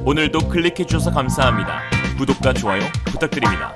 오늘도 클릭해주셔서 감사합니다. 구독과 좋아요 부탁드립니다.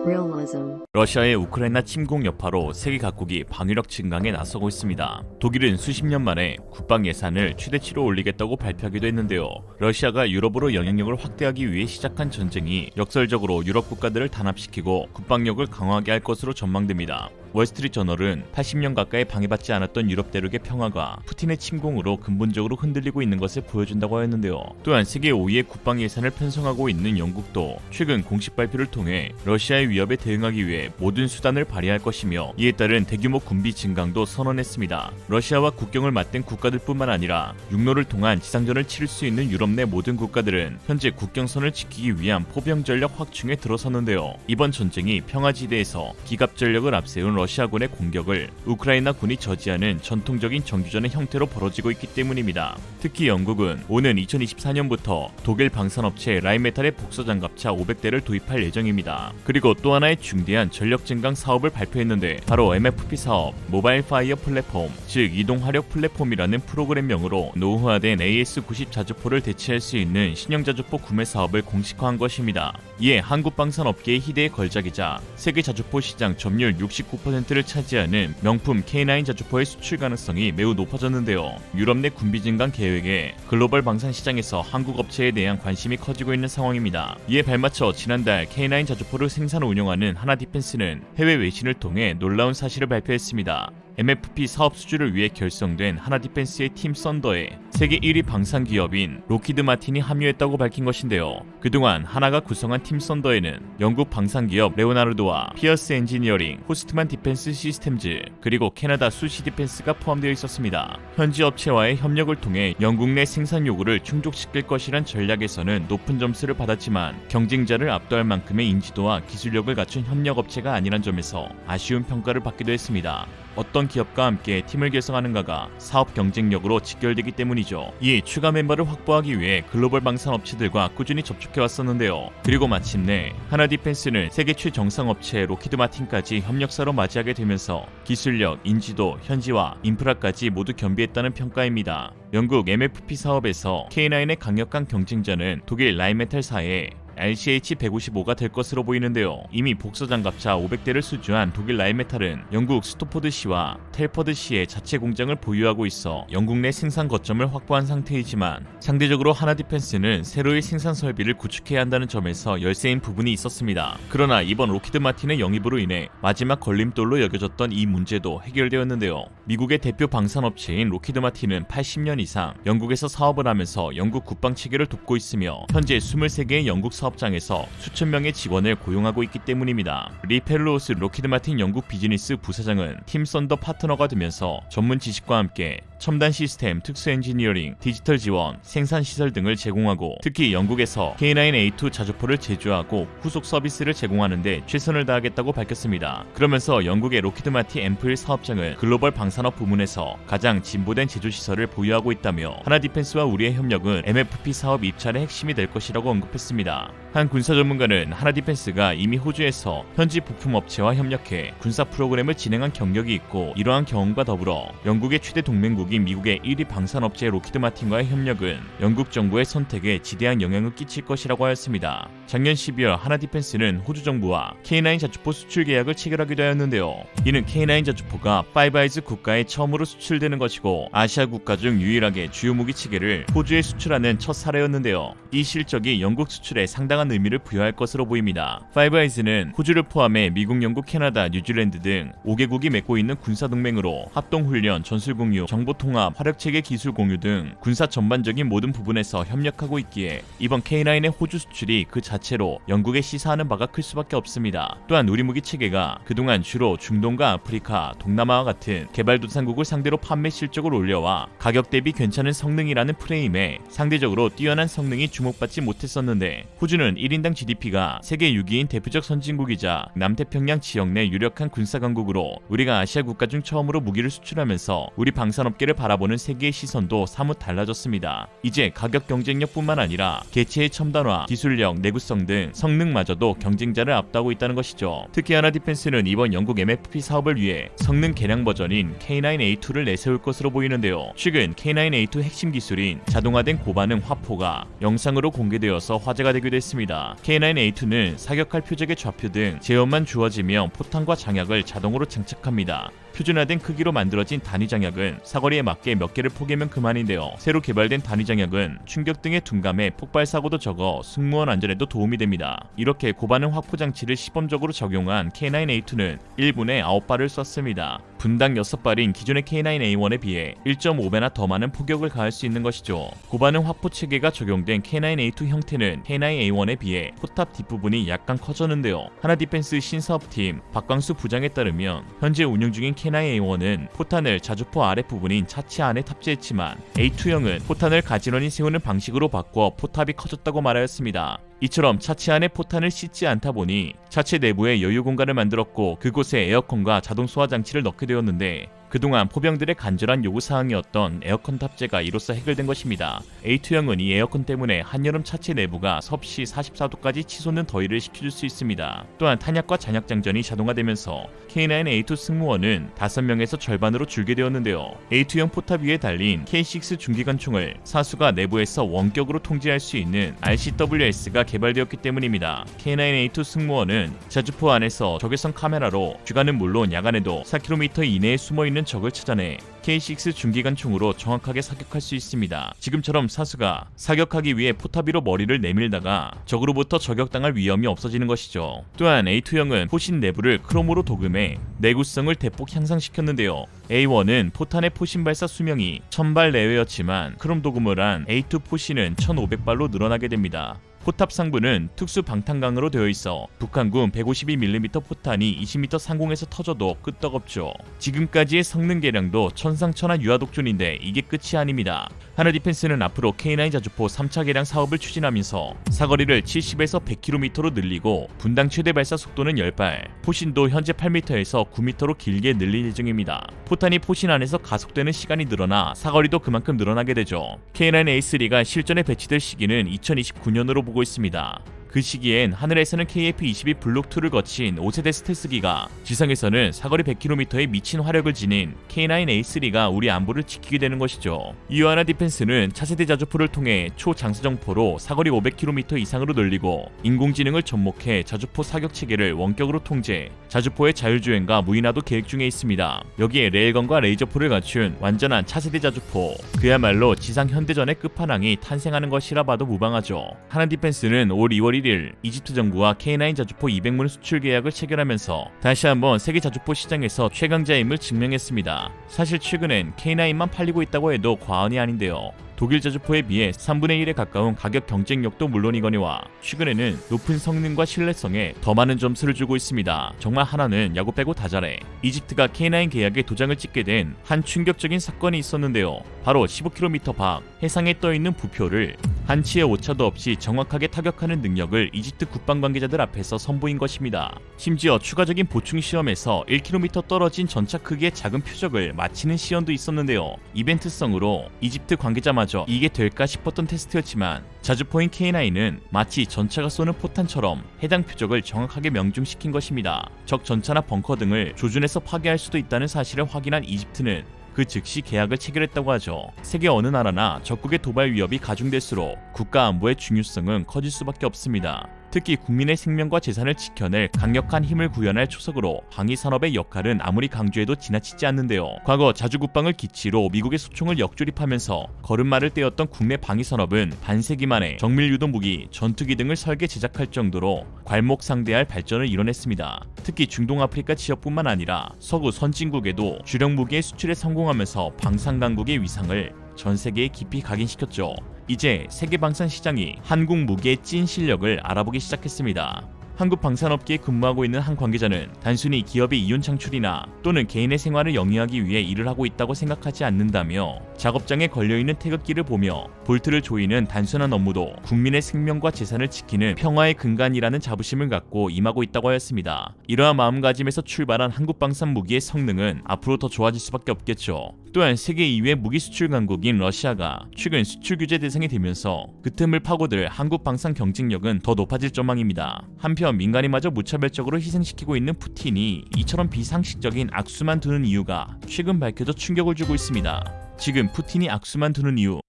Realism. 러시아의 우크라이나 침공 여파로 세계 각국이 방위력 증강에 나서고 있습니다. 독일은 수십 년 만에 국방 예산을 최대치로 올리겠다고 발표하기도 했는데요. 러시아가 유럽으로 영향력을 확대하기 위해 시작한 전쟁이 역설적으로 유럽 국가들을 단합시키고 국방력을 강화하게 할 것으로 전망됩니다. 월스트리트저널은 80년 가까이 방해받지 않았던 유럽 대륙의 평화가 푸틴의 침공으로 근본적으로 흔들리고 있는 것을 보여준다고 했는데요. 또한 세계 5위의 국방 예산을 편성하고 있는 영국도 최근 공식 발표를 통해 러시아의 위협에 대응하기 위해 모든 수단을 발휘할 것이며 이에 따른 대규모 군비 증강도 선언했습니다. 러시아와 국경을 맞댄 국가들뿐만 아니라 육로를 통한 지상전을 치를 수 있는 유럽 내 모든 국가들은 현재 국경선을 지키기 위한 포병 전력 확충에 들어섰는데요. 이번 전쟁이 평화지대에서 기갑 전력을 앞세운 러시아군의 공격을 우크라이나 군이 저지하는 전통적인 정규전의 형태로 벌어지고 있기 때문입니다. 특히 영국은 오는 2024년부터 독일 방산업체 라인메탈의 복서장갑차 500대를 도입할 예정입니다. 그리고 또 하나의 중대한 전력 증강 사업을 발표했는데 바로 MFP 사업, 모바일 파이어 플랫폼, 즉 이동 화력 플랫폼이라는 프로그램명으로 노후화된 AS-90 자주포를 대체할 수 있는 신형 자주포 구매 사업을 공식화한 것입니다. 이에 한국 방산업계의 희대의 걸작이자 세계 자주포 시장 점유율 69%를 차지하는 명품 K9 자주포의 수출 가능성이 매우 높아졌는데요. 유럽 내 군비 증강 계획에 글로벌 방산 시장에서 한국 업체에 대한 관심이 커지고 있는 상황입니다. 이에 발맞춰 지난달 K9 자주포를 생산 운영하는 하나디펜스는 해외 외신을 통해 놀라운 사실을 발표했습니다. MFP 사업 수주를 위해 결성된 하나디펜스의 팀 썬더에 세계 1위 방산 기업인 로키드 마틴이 합류했다고 밝힌 것인데요. 그동안 하나가 구성한 팀 썬더에는 영국 방산 기업 레오나르도와 피어스 엔지니어링, 호스트만 디펜스 시스템즈, 그리고 캐나다 수시 디펜스가 포함되어 있었습니다. 현지 업체와의 협력을 통해 영국 내 생산 요구를 충족시킬 것이란 전략에서는 높은 점수를 받았지만 경쟁자를 압도할 만큼의 인지도와 기술력을 갖춘 협력 업체가 아니란 점에서 아쉬운 평가를 받기도 했습니다. 어떤 기업과 함께 팀을 결성하는가가 사업 경쟁력으로 직결되기 때문이죠. 이에 추가 멤버를 확보하기 위해 글로벌 방산 업체들과 꾸준히 접촉해 왔었는데요. 그리고 마침내 하나디펜스는 세계 최정상 업체 로키드 마틴까지 협력사로 맞이하게 되면서 기술력, 인지도, 현지화, 인프라까지 모두 겸비했다는 평가입니다. 영국 MFP 사업에서 K9의 강력한 경쟁자는 독일 라인메탈사의 RCH-155가 될 것으로 보이는데요. 이미 복서장갑차 500대를 수주한 독일 라인메탈은 영국 스토포드시와 텔퍼드시의 자체 공장을 보유하고 있어 영국 내 생산 거점을 확보한 상태이지만 상대적으로 하나디펜스는 새로의 생산 설비를 구축해야 한다는 점에서 열세인 부분이 있었습니다. 그러나 이번 로키드 마틴의 영입으로 인해 마지막 걸림돌로 여겨졌던 이 문제도 해결되었는데요. 미국의 대표 방산업체인 로키드 마틴은 80년 이상 영국에서 사업을 하면서 영국 국방 체계를 돕고 있으며 현재 23개의 영국 사업장에서 수천 명의 직원을 고용하고 있기 때문입니다. 리 펠로우스 로키드 마틴 영국 비즈니스 부사장은 팀 썬더 파트너가 되면서 전문 지식과 함께 첨단 시스템, 특수 엔지니어링, 디지털 지원, 생산 시설 등을 제공하고 특히 영국에서 K9A2 자주포를 제조하고 후속 서비스를 제공하는 데 최선을 다하겠다고 밝혔습니다. 그러면서 영국의 로키드 마틴 앰플 사업장은 글로벌 방산업 부문에서 가장 진보된 제조 시설을 보유하고 있다며 하나디펜스와 우리의 협력은 MFP 사업 입찰의 핵심이 될 것이라고 언급했습니다. 한 군사 전문가는 하나디펜스가 이미 호주에서 현지 부품 업체와 협력해 군사 프로그램을 진행한 경력이 있고 이러한 경험과 더불어 영국의 최대 동맹국인 미국의 1위 방산업체 로키드 마틴과의 협력은 영국 정부의 선택에 지대한 영향을 끼칠 것이라고 하였습니다. 작년 12월 하나디펜스는 호주 정부와 K9 자주포 수출 계약을 체결하기도 하였는데요. 이는 K9 자주포가 파이브아이즈 국가에 처음으로 수출되는 것이고 아시아 국가 중 유일하게 주요 무기 체계를 호주에 수출하는 첫 사례였는데요. 이 실적이 영국 수출에 상당한 의미를 부여할 것으로 보입니다. 파이브아이즈는 호주를 포함해 미국, 영국, 캐나다, 뉴질랜드 등 5개국이 맺고 있는 군사동맹으로 합동훈련, 전술공유, 정보통합, 화력체계 기술 공유 등 군사 전반적인 모든 부분에서 협력하고 있기에 이번 K9의 호주 수출이 그 자체로 영국에 시사하는 바가 클 수밖에 없습니다. 또한 우리 무기 체계가 그동안 주로 중동과 아프리카, 동남아와 같은 개발도상국을 상대로 판매 실적을 올려와 가격 대비 괜찮은 성능이라는 프레임에 상대적으로 뛰어난 성능이 주목받지 못했었는데 호주는 미국은 1인당 GDP가 세계 6위인 대표적 선진국이자 남태평양 지역 내 유력한 군사 강국으로 우리가 아시아 국가 중 처음으로 무기를 수출하면서 우리 방산업계를 바라보는 세계의 시선도 사뭇 달라졌습니다. 이제 가격 경쟁력뿐만 아니라 개체의 첨단화, 기술력, 내구성 등 성능마저도 경쟁자를 앞다고 있다는 것이죠. 특히 하나디펜스는 이번 영국 MFP 사업을 위해 성능 개량 버전인 K9A2를 내세울 것으로 보이는데요. 최근 K9A2 핵심 기술인 자동화된 고반응 화포가 영상으로 공개되어서 화제가 되기도 했습니다. K9A2는 사격할 표적의 좌표 등 제어만 주어지며 포탄과 장약을 자동으로 장착합니다. 표준화된 크기로 만들어진 단위 장약은 사거리에 맞게 몇 개를 포개면 그만인데요. 새로 개발된 단위 장약은 충격 등의 둔감에 폭발 사고도 적어 승무원 안전에도 도움이 됩니다. 이렇게 고반응 확포 장치를 시범적으로 적용한 K9A2는 1분에 9발을 쐈습니다. 분당 6발인 기존의 K9A1에 비해 1.5배나 더 많은 포격을 가할 수 있는 것이죠. 고반응 확포 체계가 적용된 K9A2 형태는 K9A1에 비해 포탑 뒷부분이 약간 커졌는데요. 하나디펜스 신사업팀 박광수 부장에 따르면 현재 운영 중인 K9A1은 포탄을 자주포 아랫부분인 차체 안에 탑재했지만 A2형은 포탄을 가지런히 세우는 방식으로 바꿔 포탑이 커졌다고 말하였습니다. 이처럼 차체 안에 포탄을 싣지 않다 보니 차체 내부에 여유 공간을 만들었고 그곳에 에어컨과 자동 소화 장치를 넣게 되었는데 그동안 포병들의 간절한 요구사항이었던 에어컨 탑재가 이로써 해결된 것입니다. A2형은 이 에어컨 때문에 한여름 차체 내부가 섭씨 44도까지 치솟는 더위를 식혀줄 수 있습니다. 또한 탄약과 잔약 장전이 자동화되면서 K9A2 승무원은 5명에서 절반으로 줄게 되었는데요. A2형 포탑 위에 달린 K6 중기관총을 사수가 내부에서 원격으로 통제할 수 있는 RCWS가 개발되었기 때문입니다. K9A2 승무원은 자주포 안에서 적외선 카메라로 주간은 물론 야간에도 4km 이내에 숨어있는 적을 찾아내 K6 중기관총으로 정확하게 사격할 수 있습니다. 지금처럼 사수가 사격하기 위해 포탑 위로 머리를 내밀다가 적으로부터 저격당할 위험이 없어지는 것이죠. 또한 A2형은 포신 내부를 크롬으로 도금해 내구성을 대폭 향상시켰는데요. A1은 포탄의 포신 발사 수명이 1000발 내외였지만 크롬 도금을 한 A2 포신은 1500발로 늘어나게 됩니다. 포탑 상부는 특수 방탄강으로 되어 있어 북한군 152mm 포탄이 20m 상공에서 터져도 끄떡없죠. 지금까지의 성능 개량도 천상천하 유아독존인데 이게 끝이 아닙니다. 하나디펜스는 앞으로 K9 자주포 3차 개량 사업을 추진하면서 사거리를 70에서 100km로 늘리고 분당 최대 발사 속도는 10발, 포신도 현재 8m에서 9m로 길게 늘릴 예정입니다. 포탄이 포신 안에서 가속되는 시간이 늘어나 사거리도 그만큼 늘어나게 되죠. K9A3가 실전에 배치될 시기는 2029년으로 보고 있습니다. 그 시기엔 하늘에서는 KF-22 블록2를 거친 5세대 스텔스기가 지상에서는 사거리 100km의 미친 화력을 지닌 K9A3가 우리 안보를 지키게 되는 것이죠. 이와 하나디펜스는 차세대 자주포를 통해 초장수정포로 사거리 500km 이상으로 늘리고 인공지능을 접목해 자주포 사격 체계를 원격으로 통제, 자주포의 자율주행과 무인화도 계획 중에 있습니다. 여기에 레일건과 레이저포를 갖춘 완전한 차세대 자주포, 그야말로 지상 현대전의 끝판왕이 탄생하는 것이라 봐도 무방하죠. 하나디펜스는 올 2월 1일 이집트 정부와 K9 자주포 200문 수출 계약을 체결하면서 다시 한번 세계 자주포 시장에서 최강자임을 증명했습니다. 사실 최근엔 K9만 팔리고 있다고 해도 과언이 아닌데요. 독일 자주포에 비해 3분의 1에 가까운 가격 경쟁력도 물론이거니와 최근에는 높은 성능과 신뢰성에 더 많은 점수를 주고 있습니다. 정말 하나는 야구 빼고 다 잘해. 이집트가 K9 계약에 도장을 찍게 된 한 충격적인 사건이 있었는데요. 바로 15km 밖 해상에 떠있는 부표를 한치의 오차도 없이 정확하게 타격하는 능력을 이집트 국방 관계자들 앞에서 선보인 것입니다. 심지어 추가적인 보충 시험에서 1km 떨어진 전차 크기의 작은 표적을 맞히는 시연도 있었는데요. 이벤트성으로 이집트 관계자마저 이게 될까 싶었던 테스트였지만 자주포인 K9은 마치 전차가 쏘는 포탄처럼 해당 표적을 정확하게 명중시킨 것입니다. 적 전차나 벙커 등을 조준해서 파괴할 수도 있다는 사실을 확인한 이집트는 그 즉시 계약을 체결했다고 하죠. 세계 어느 나라나 적국의 도발 위협이 가중될수록 국가 안보의 중요성은 커질 수밖에 없습니다. 특히 국민의 생명과 재산을 지켜낼 강력한 힘을 구현할 초석으로 방위산업의 역할은 아무리 강조해도 지나치지 않는데요. 과거 자주국방을 기치로 미국의 소총을 역조립하면서 걸음마를 떼었던 국내 방위산업은 반세기 만에 정밀유도 무기, 전투기 등을 설계 제작할 정도로 괄목상대할 발전을 이뤄냈습니다. 특히 중동 아프리카 지역뿐만 아니라 서구 선진국에도 주력 무기의 수출에 성공하면서 방산강국의 위상을 전 세계에 깊이 각인시켰죠. 이제 세계 방산 시장이 한국 무기의 찐 실력을 알아보기 시작했습니다. 한국 방산업계에 근무하고 있는 한 관계자는 단순히 기업의 이윤 창출이나 또는 개인의 생활을 영위하기 위해 일을 하고 있다고 생각하지 않는다며 작업장에 걸려있는 태극기를 보며 볼트를 조이는 단순한 업무도 국민의 생명과 재산을 지키는 평화의 근간이라는 자부심을 갖고 임하고 있다고 하였습니다. 이러한 마음가짐에서 출발한 한국 방산 무기의 성능은 앞으로 더 좋아질 수밖에 없겠죠. 또한 세계 2위 무기 수출 강국인 러시아가 최근 수출 규제 대상이 되면서 그 틈을 파고들 한국 방산 경쟁력은 더 높아질 전망입니다. 한편 민간인마저 무차별적으로 희생시키고 있는 푸틴이 이처럼 비상식적인 악수만 두는 이유가 최근 밝혀져 충격을 주고 있습니다. 지금 푸틴이 악수만 두는 이유,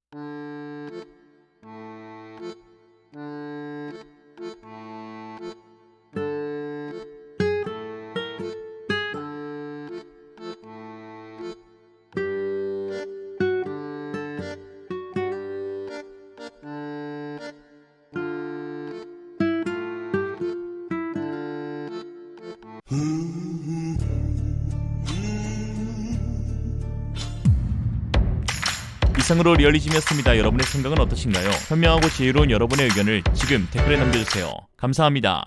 이상으로 리얼리즘이었습니다. 여러분의 생각은 어떠신가요? 현명하고 지혜로운 여러분의 의견을 지금 댓글에 남겨주세요. 감사합니다.